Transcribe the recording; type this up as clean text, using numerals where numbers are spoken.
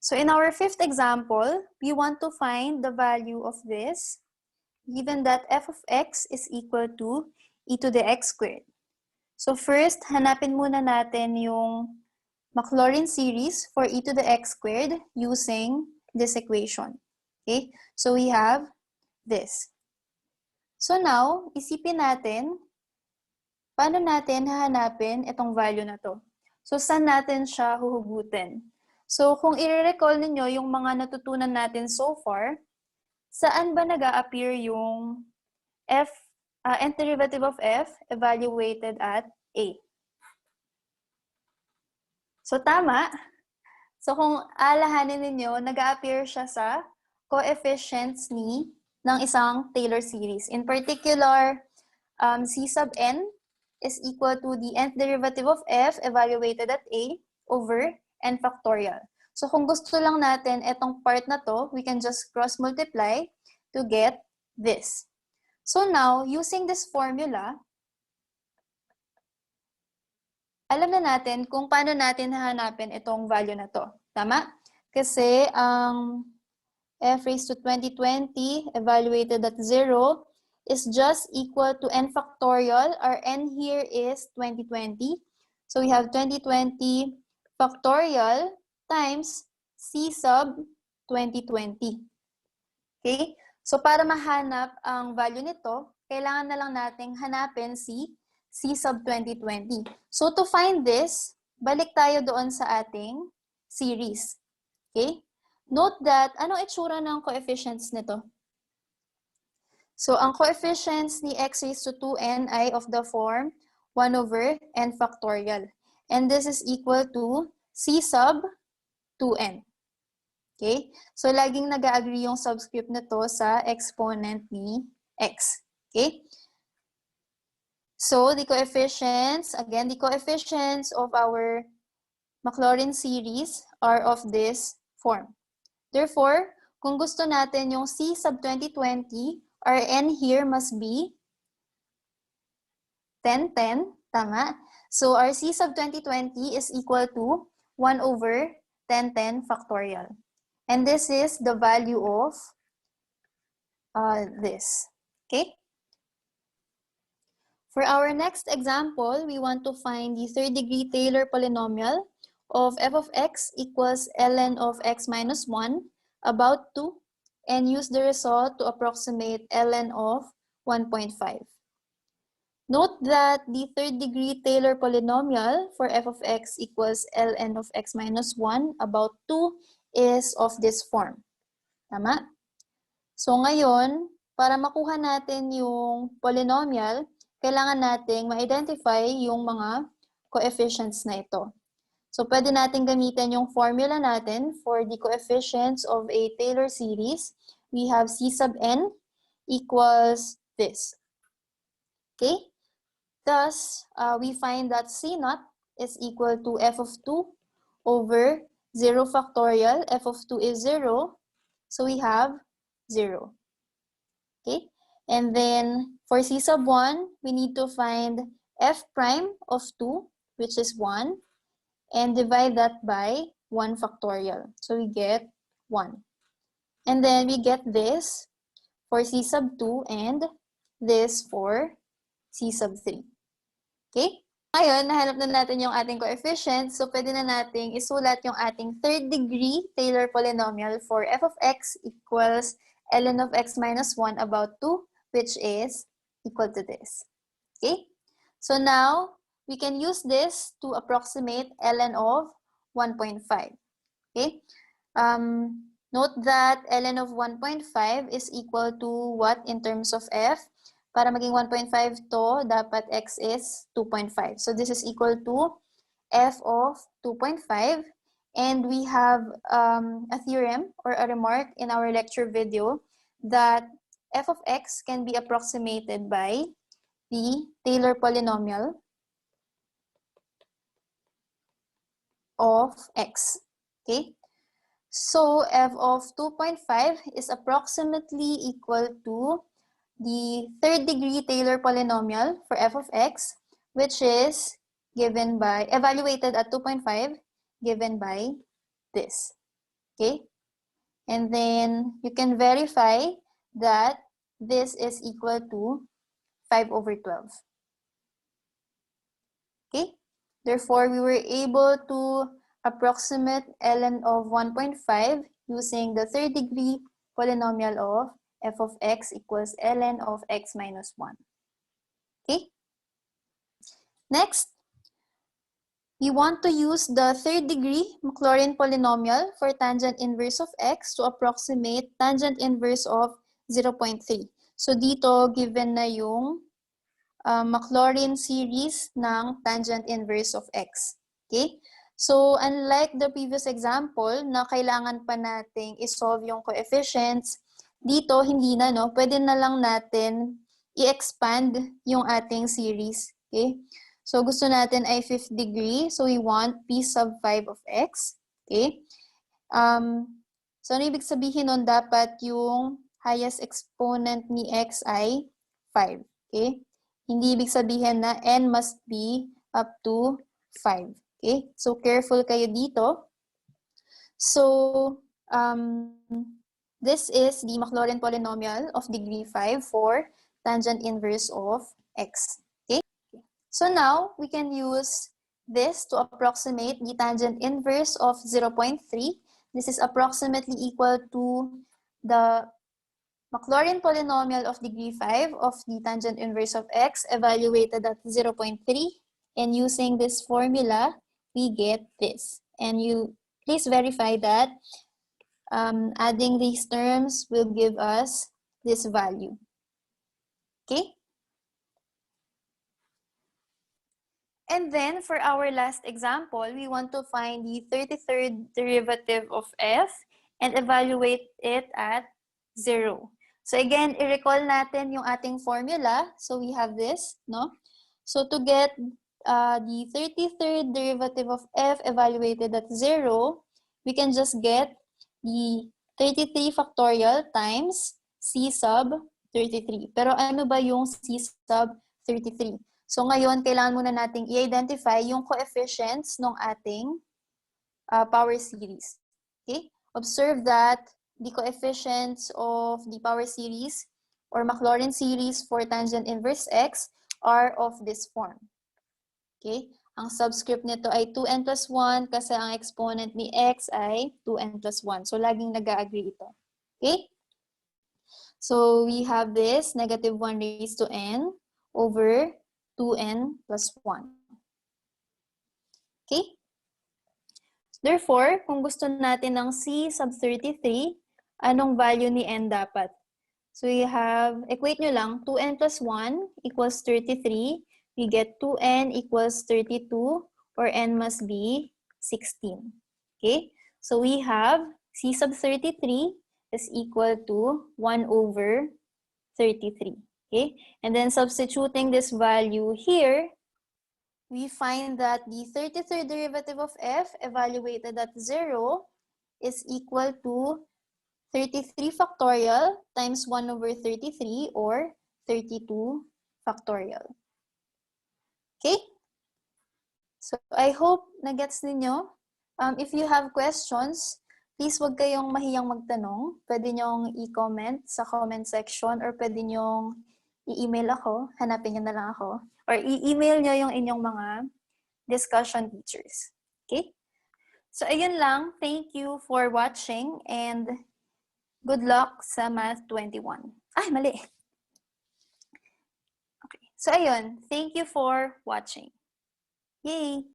So in our fifth example, we want to find the value of this, given that f of x is equal to e to the x squared. So first, hanapin muna natin yung Maclaurin series for e to the x squared using this equation. Okay? So we have this. So now, isipin natin, paano natin hahanapin itong value na to? So saan natin siya huhugutin? So kung i-recall ninyo yung mga natutunan natin so far, saan ba nag-a-appear yung nth derivative of f evaluated at a? So tama. So kung alahanin ninyo, nag-a-appear siya sa coefficients ng isang Taylor series. In particular, c sub n is equal to the nth derivative of f evaluated at a over n factorial. So kung gusto lang natin itong part na to, we can just cross-multiply to get this. So now, using this formula, alam na natin kung paano natin hahanapin itong value na to. Tama? Kasi ang f raised to 2020 evaluated at 0 is just equal to n factorial. Our n here is 2020. So we have 2020 factorial times c sub 2020. Okay? So para mahanap ang value nito, kailangan na lang nating hanapin si c sub 2020. So to find this, balik tayo doon sa ating series. Okay? Note that, anong itsura ng coefficients nito? So ang coefficients ni x raised to 2n ay of the form 1 over n factorial. And this is equal to c sub 2n. Okay? So laging nag-agree yung subscript nito sa exponent ni x. Okay? So the coefficients, again, the coefficients of our Maclaurin series are of this form. Therefore, kung gusto natin yung c sub 2020, our n here must be 10, 10. Tama? So our c sub 2020 is equal to 1 over 10, 10 factorial. And this is the value of this. Okay? For our next example, we want to find the third-degree Taylor polynomial of f of x equals ln of x minus 1 about 2 and use the result to approximate ln of 1.5. Note that the third-degree Taylor polynomial for f of x equals ln of x minus 1 about 2 is of this form. Tama? So ngayon, para makuha natin yung polynomial, kailangan nating ma-identify yung mga coefficients na ito. So pwede natin gamitin yung formula natin for the coefficients of a Taylor series. We have c sub n equals this. Okay? Thus, we find that c naught is equal to f of 2 over 0 factorial. F of 2 is 0. So we have 0. Okay? And then for c sub 1, we need to find f prime of 2, which is 1, and divide that by 1 factorial. So we get 1. And then we get this for c sub 2 and this for c sub 3. Okay? Ngayon, nahanap na natin yung ating coefficients. So pwede na nating isulat yung ating third-degree Taylor polynomial for f of x equals ln of x minus 1 about 2, which is equal to this. Okay? So now, we can use this to approximate ln of 1.5. Okay? Note that ln of 1.5 is equal to what in terms of f? Para maging 1.5 to, dapat x is 2.5. So this is equal to f of 2.5. And we have a theorem or a remark in our lecture video that f of x can be approximated by the Taylor polynomial of x. Okay? So f of 2.5 is approximately equal to the third-degree Taylor polynomial for f of x, which is given by, evaluated at 2.5, given by this. Okay? And then you can verify that this is equal to 5/12. Okay? Therefore, we were able to approximate ln of 1.5 using the third degree polynomial of f of x equals ln of x minus 1. Okay? Next, we want to use the third degree Maclaurin polynomial for tangent inverse of x to approximate tangent inverse of 0.3. So dito, given na yung Maclaurin series ng tangent inverse of x. Okay? So, unlike the previous example na kailangan pa nating isolve yung coefficients, dito hindi na, no? Pwede na lang natin i-expand yung ating series. Okay? So, gusto natin ay fifth degree. So, we want p sub 5 of x. Okay? So, ano ibig sabihin nun? Dapat yung highest exponent ni x ay 5. Okay? Hindi ibig sabihin na n must be up to 5. Okay? So, careful kayo dito. So, this is the Maclaurin polynomial of degree 5 for tangent inverse of x. Okay? So now, we can use this to approximate the tangent inverse of 0.3. This is approximately equal to the Maclaurin polynomial of degree 5 of the tangent inverse of x evaluated at 0.3. And using this formula, we get this. And you please verify that adding these terms will give us this value. Okay? And then for our last example, we want to find the 33rd derivative of f and evaluate it at 0. So again, i-recall natin yung ating formula. So we have this, no? So to get the 33rd derivative of f evaluated at 0, we can just get the 33 factorial times c sub 33. Pero ano ba yung c sub 33? So ngayon, kailangan muna nating i-identify yung coefficients ng ating power series. Okay? Observe that the coefficients of the power series or Maclaurin series for tangent inverse x are of this form. Okay? Ang subscript nito ay 2n plus 1 kasi ang exponent ni x ay 2n plus 1. So laging nag-agree ito. Okay? So we have this negative 1 raised to n over 2n plus 1. Okay? Therefore, kung gusto natin ng c sub 33, anong value ni n dapat? So we have, equate nyo lang, 2n plus 1 equals 33. We get 2n equals 32, or n must be 16. Okay? So we have c sub 33 is equal to 1 over 33. Okay? And then substituting this value here, we find that the 33rd derivative of f evaluated at 0 is equal to 33 factorial times 1 over 33 or 32 factorial. Okay? So I hope na-gets ninyo. If you have questions, please wag kayong mahiyang magtanong. Pwede nyong i-comment sa comment section or pwede nyong i-email ako. Hanapin nyo na lang ako. Or i-email nyo yung inyong mga discussion teachers. Okay? So, ayun lang. Thank you for watching and good luck sa Math 21. Ay, mali. Okay. So, ayun. Thank you for watching. Yay!